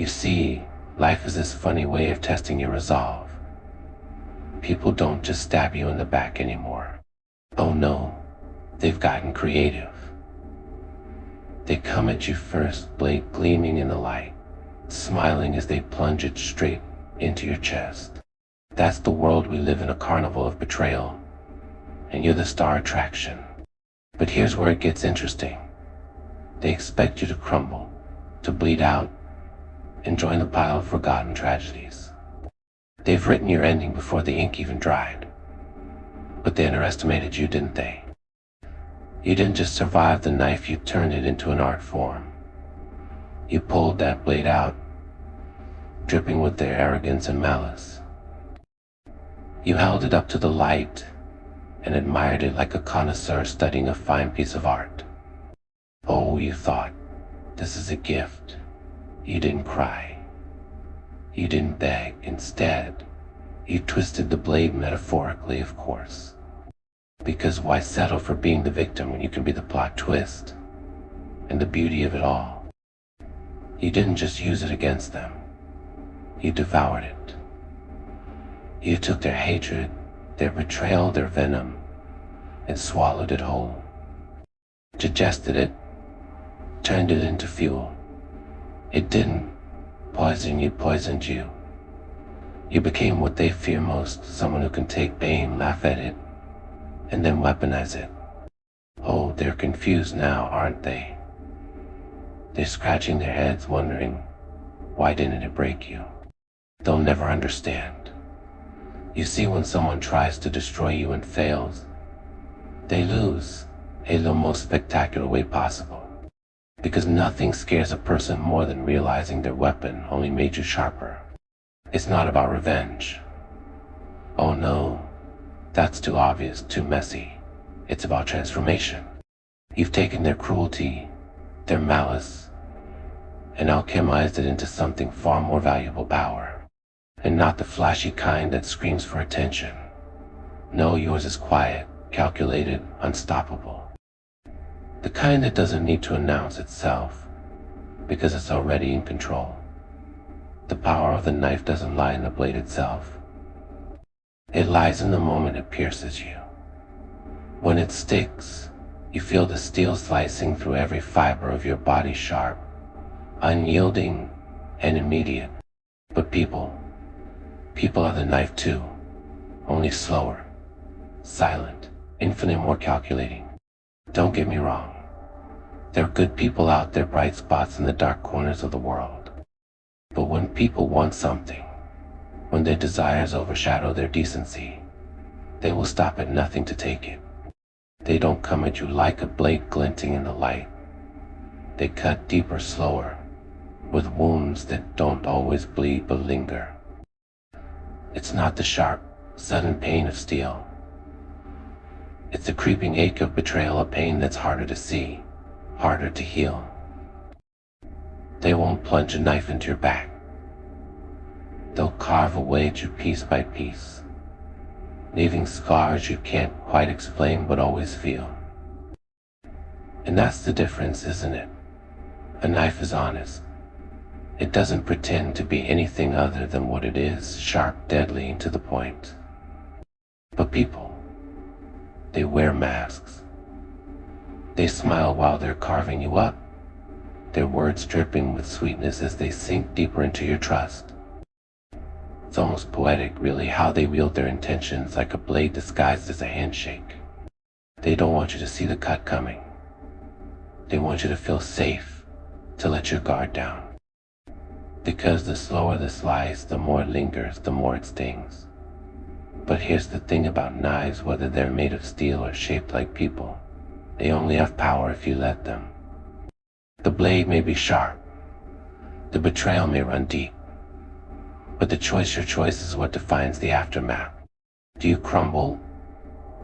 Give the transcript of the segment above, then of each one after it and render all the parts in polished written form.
You see, life is this funny way of testing your resolve. People don't just stab you in the back anymore. Oh no, they've gotten creative. They come at you first, blade gleaming in the light, smiling as they plunge it straight into your chest. That's the world we live in, a carnival of betrayal, and you're the star attraction. But here's where it gets interesting. They expect you to crumble, to bleed out, and join the pile of forgotten tragedies. They've written your ending before the ink even dried. But they underestimated you, didn't they? You didn't just survive the knife, you turned it into an art form. You pulled that blade out, dripping with their arrogance and malice. You held it up to the light and admired it like a connoisseur studying a fine piece of art. Oh, you thought, this is a gift. You didn't cry. You didn't beg. Instead, you twisted the blade metaphorically, of course. Because why settle for being the victim when you can be the plot twist? And the beauty of it all, you didn't just use it against them. You devoured it. You took their hatred, their betrayal, their venom, and swallowed it whole. Digested it, turned it into fuel. It didn't poison you, it poisoned you. You became what they fear most, someone who can take pain, laugh at it, and then weaponize it. Oh, they're confused now, aren't they? They're scratching their heads, wondering, why didn't it break you? They'll never understand. You see, when someone tries to destroy you and fails, they lose in the most spectacular way possible. Because nothing scares a person more than realizing their weapon only made you sharper. It's not about revenge. Oh no, that's too obvious, too messy. It's about transformation. You've taken their cruelty, their malice, and alchemized it into something far more valuable, power. And not the flashy kind that screams for attention. No, yours is quiet, calculated, unstoppable. The kind that doesn't need to announce itself, because it's already in control. The power of the knife doesn't lie in the blade itself. It lies in the moment it pierces you. When it sticks, you feel the steel slicing through every fiber of your body, sharp, unyielding, and immediate. But people are the knife too, only slower, silent, infinitely more calculating. Don't get me wrong. There are good people out there, bright spots in the dark corners of the world. But when people want something, when their desires overshadow their decency, they will stop at nothing to take it. They don't come at you like a blade glinting in the light. They cut deeper, slower, with wounds that don't always bleed but linger. It's not the sharp, sudden pain of steel. It's the creeping ache of betrayal, a pain that's harder to see, harder to heal. They won't plunge a knife into your back. They'll carve away at you piece by piece, leaving scars you can't quite explain but always feel. And that's the difference, isn't it? A knife is honest. It doesn't pretend to be anything other than what it is, sharp, deadly, and to the point. But people, they wear masks. They smile while they're carving you up, their words dripping with sweetness as they sink deeper into your trust. It's almost poetic, really, how they wield their intentions like a blade disguised as a handshake. They don't want you to see the cut coming. They want you to feel safe, to let your guard down. Because the slower the slice, the more it lingers, the more it stings. But here's the thing about knives, whether they're made of steel or shaped like people, they only have power if you let them. The blade may be sharp, the betrayal may run deep, but your choice is what defines the aftermath. Do you crumble,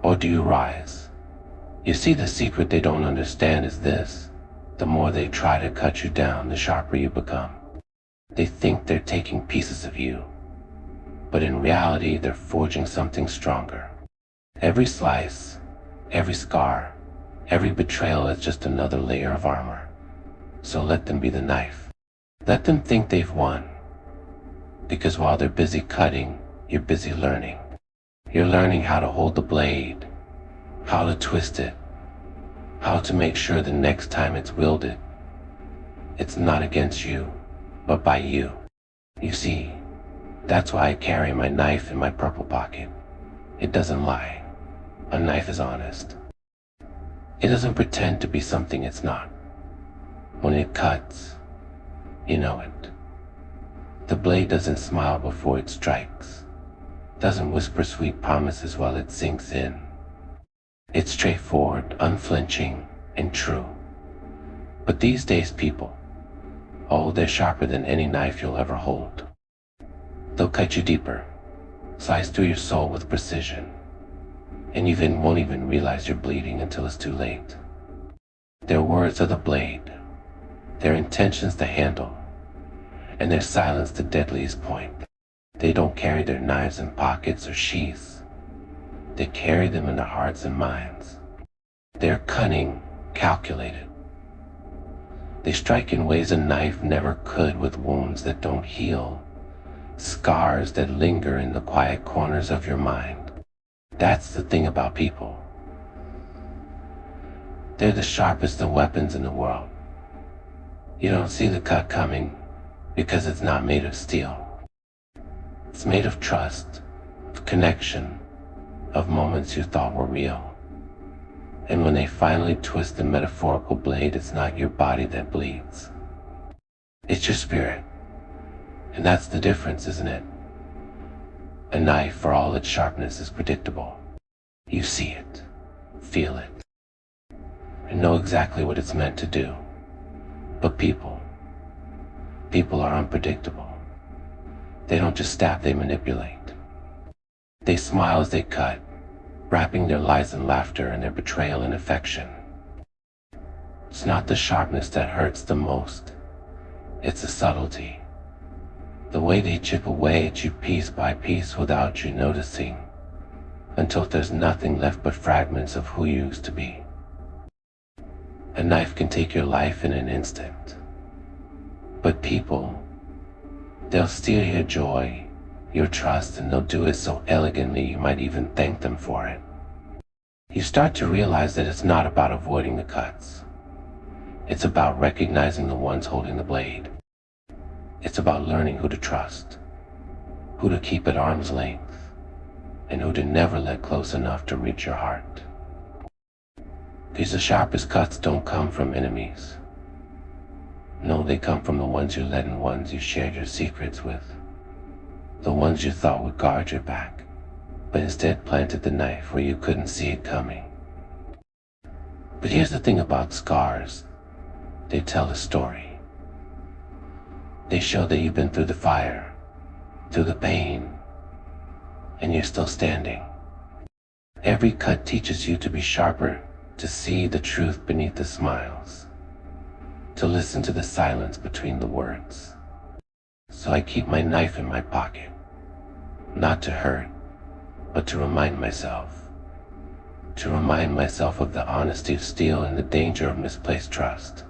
or do you rise? You see, the secret they don't understand is this: the more they try to cut you down, the sharper you become. They think they're taking pieces of you, but in reality, they're forging something stronger. Every slice, every scar, every betrayal is just another layer of armor. So let them be the knife. Let them think they've won, because while they're busy cutting, you're busy learning. You're learning how to hold the blade, how to twist it, how to make sure the next time it's wielded, it's not against you, but by you. You see, that's why I carry my knife in my purple pocket. It doesn't lie. A knife is honest. It doesn't pretend to be something it's not. When it cuts, you know it. The blade doesn't smile before it strikes, doesn't whisper sweet promises while it sinks in. It's straightforward, unflinching, and true. But these days people, oh, they're sharper than any knife you'll ever hold. They'll cut you deeper, slice through your soul with precision, and you won't even realize you're bleeding until it's too late. Their words are the blade, their intentions the handle, and their silence the deadliest point. They don't carry their knives in pockets or sheaths. They carry them in their hearts and minds. They're cunning, calculated. They strike in ways a knife never could, with wounds that don't heal, scars that linger in the quiet corners of your mind. That's the thing about people. They're the sharpest of weapons in the world. You don't see the cut coming because it's not made of steel. It's made of trust, of connection, of moments you thought were real. And when they finally twist the metaphorical blade, it's not your body that bleeds. It's your spirit. And that's the difference, isn't it? A knife, for all its sharpness, is predictable. You see it, feel it, and know exactly what it's meant to do. But people are unpredictable. They don't just stab, they manipulate. They smile as they cut, wrapping their lies in laughter and their betrayal in affection. It's not the sharpness that hurts the most. It's the subtlety. The way they chip away at you piece by piece without you noticing, until there's nothing left but fragments of who you used to be. A knife can take your life in an instant. But people, they'll steal your joy, your trust, and they'll do it so elegantly you might even thank them for it. You start to realize that it's not about avoiding the cuts. It's about recognizing the ones holding the blade. It's about learning who to trust, who to keep at arm's length, and who to never let close enough to reach your heart. Because the sharpest cuts don't come from enemies. No, they come from the ones you let in, ones you shared your secrets with. The ones you thought would guard your back, but instead planted the knife where you couldn't see it coming. But here's the thing about scars. They tell a story. They show that you've been through the fire, through the pain, and you're still standing. Every cut teaches you to be sharper, to see the truth beneath the smiles, to listen to the silence between the words. So I keep my knife in my pocket, not to hurt, but to remind myself of the honesty of steel and the danger of misplaced trust.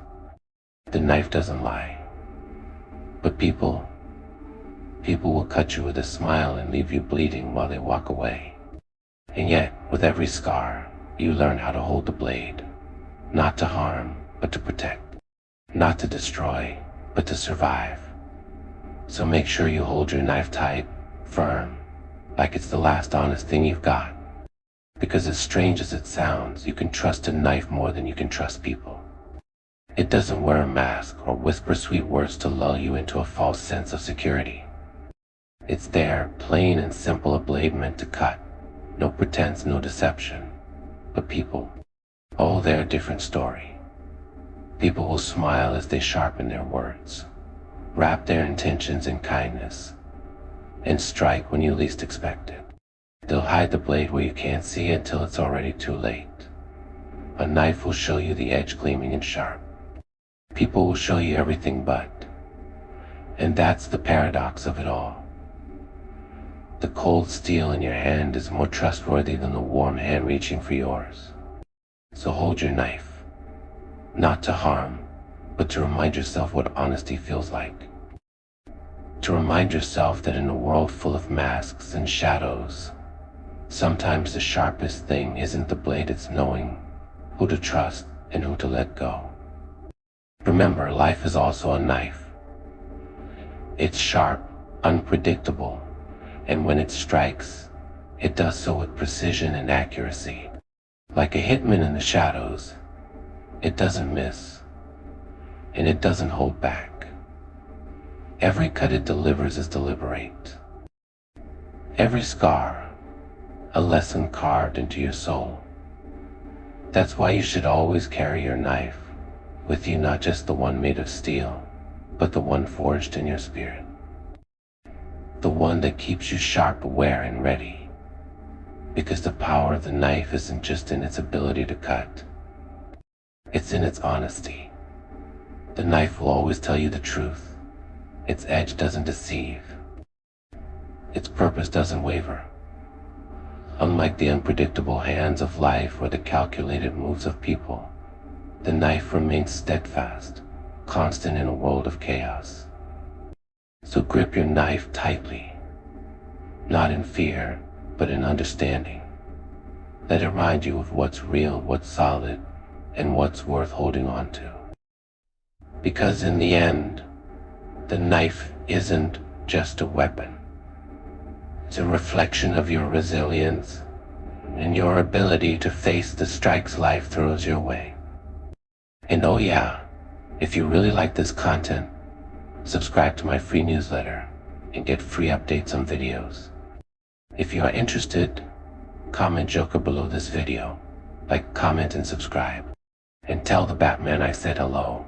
The knife doesn't lie, but people will cut you with a smile and leave you bleeding while they walk away. And yet, with every scar, you learn how to hold the blade, not to harm, but to protect, not to destroy, but to survive. So make sure you hold your knife tight, firm, like it's the last honest thing you've got. Because as strange as it sounds, you can trust a knife more than you can trust people. It doesn't wear a mask or whisper sweet words to lull you into a false sense of security. It's there, plain and simple, a blade meant to cut. No pretense, no deception. But people, oh, they're a different story. People will smile as they sharpen their words, wrap their intentions in kindness, and strike when you least expect it. They'll hide the blade where you can't see it until it's already too late. A knife will show you the edge gleaming and sharp. People will show you everything but. And that's the paradox of it all. The cold steel in your hand is more trustworthy than the warm hand reaching for yours. So hold your knife, not to harm, but to remind yourself what honesty feels like. To remind yourself that in a world full of masks and shadows, sometimes the sharpest thing isn't the blade, it's knowing who to trust and who to let go. Remember, life is also a knife. It's sharp, unpredictable, and when it strikes, it does so with precision and accuracy. Like a hitman in the shadows, it doesn't miss, and it doesn't hold back. Every cut it delivers is deliberate. Every scar, a lesson carved into your soul. That's why you should always carry your knife with you, not just the one made of steel, but the one forged in your spirit. The one that keeps you sharp, aware, and ready. Because the power of the knife isn't just in its ability to cut, it's in its honesty. The knife will always tell you the truth. Its edge doesn't deceive. Its purpose doesn't waver. Unlike the unpredictable hands of life or the calculated moves of people, the knife remains steadfast, constant in a world of chaos. So grip your knife tightly, not in fear, but in understanding. Let it remind you of what's real, what's solid, and what's worth holding on to. Because in the end, the knife isn't just a weapon. It's a reflection of your resilience and your ability to face the strikes life throws your way. And oh yeah, if you really like this content, subscribe to my free newsletter and get free updates on videos. If you are interested, comment Joker below this video, like, comment, and subscribe, and tell the Batman I said hello.